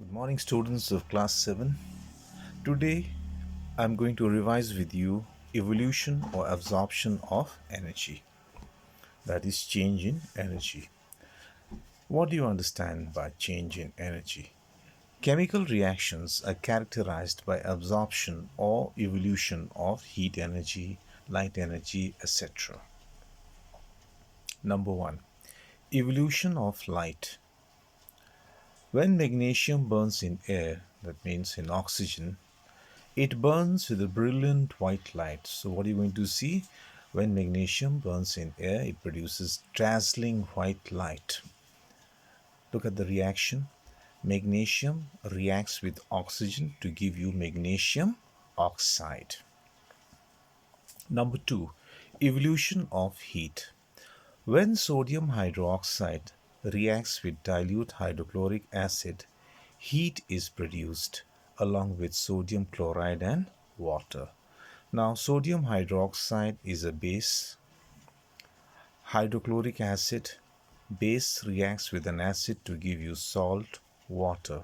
Good morning, students of class 7. Today I'm going to revise with you evolution or absorption of energy, that is, change in energy. What do you understand by change in energy? Chemical reactions are characterized by absorption or evolution of heat energy, light energy, etc. Number 1, evolution of light. When magnesium burns in air, that means in oxygen, it burns with a brilliant white light. So what are you going to see? When magnesium burns in air, it produces dazzling white light. Look at the reaction. Magnesium reacts with oxygen to give you magnesium oxide. Number 2, evolution of heat. When sodium hydroxide reacts with dilute hydrochloric acid, heat is produced along with sodium chloride and water. Now, sodium hydroxide is a base. Hydrochloric acid, base reacts with an acid to give you salt, water,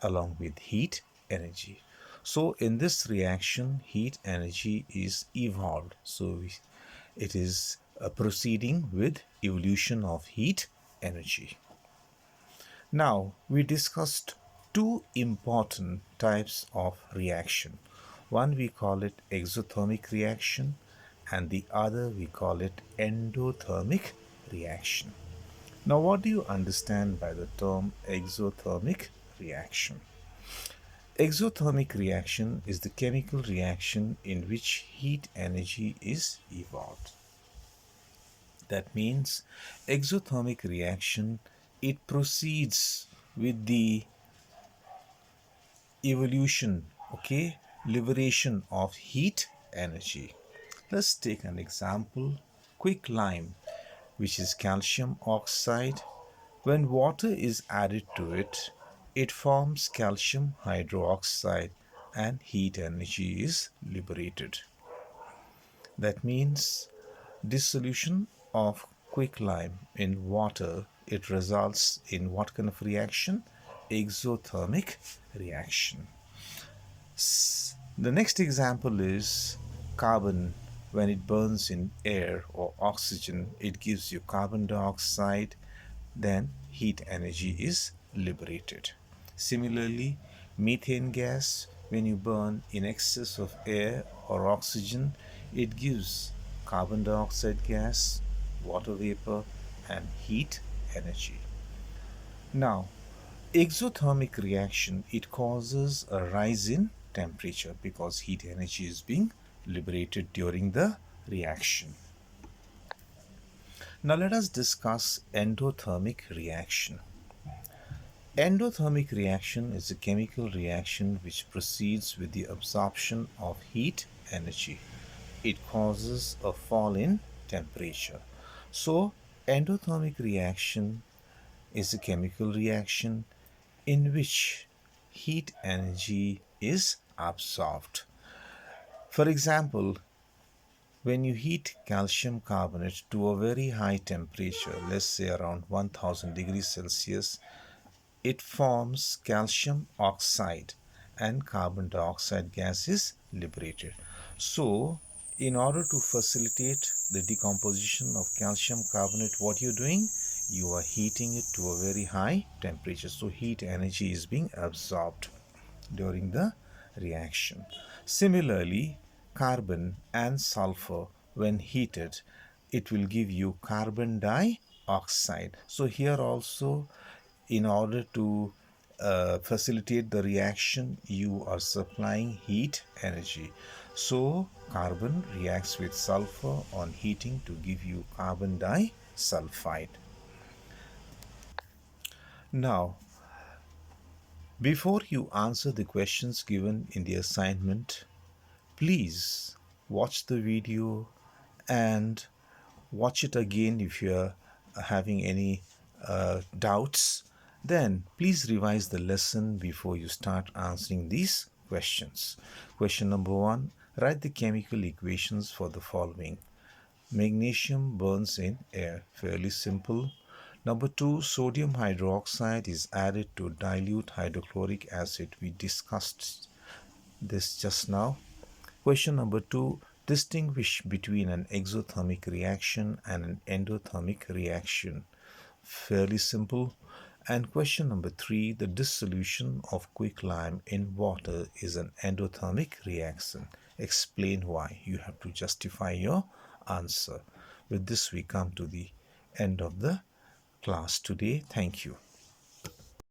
along with heat energy. So, in this reaction, heat energy is evolved. So, it is proceeding with evolution of heat energy. Now, we discussed two important types of reaction. One we call it exothermic reaction, and the other we call it endothermic reaction. Now, what do you understand by the term exothermic reaction? Exothermic reaction is the chemical reaction in which heat energy is evolved. That means exothermic reaction, it proceeds with the evolution, liberation of heat energy. Let's take an example. Quicklime, which is calcium oxide. When water is added to it, it forms calcium hydroxide and heat energy is liberated. That means dissolution of quicklime in water, it results in what kind of reaction? Exothermic reaction. The next example is carbon. When it burns in air or oxygen, it gives you carbon dioxide, then heat energy is liberated. Similarly, methane gas, when you burn in excess of air or oxygen, it gives carbon dioxide gas, water vapor, and heat energy. Now, exothermic reaction, it causes a rise in temperature because heat energy is being liberated during the reaction. Now let us discuss endothermic reaction. Endothermic reaction is a chemical reaction which proceeds with the absorption of heat energy. It causes a fall in temperature. So, endothermic reaction is a chemical reaction in which heat energy is absorbed. For example, when you heat calcium carbonate to a very high temperature, let's say around 1000 degrees Celsius, it forms calcium oxide and carbon dioxide gas is liberated. So, in order to facilitate the decomposition of calcium carbonate, what you're doing? You are heating it to a very high temperature. So, heat energy is being absorbed during the reaction. Similarly, carbon and sulfur, when heated, it will give you carbon dioxide. So, here also, in order to facilitate the reaction, you are supplying heat energy. So, carbon reacts with sulfur on heating to give you carbon disulfide. Now, before you answer the questions given in the assignment, please watch the video and watch it again if you're having any doubts. Then please revise the lesson before you start answering these questions. Question number 1, write the chemical equations for the following. Magnesium burns in air, fairly simple. Number 2, sodium hydroxide is added to dilute hydrochloric acid. We discussed this just now. Question number 2, distinguish between an exothermic reaction and an endothermic reaction. Fairly simple. And question number 3, the dissolution of quicklime in water is an endothermic reaction. Explain why. You have to justify your answer. With this, we come to the end of the class today. Thank you.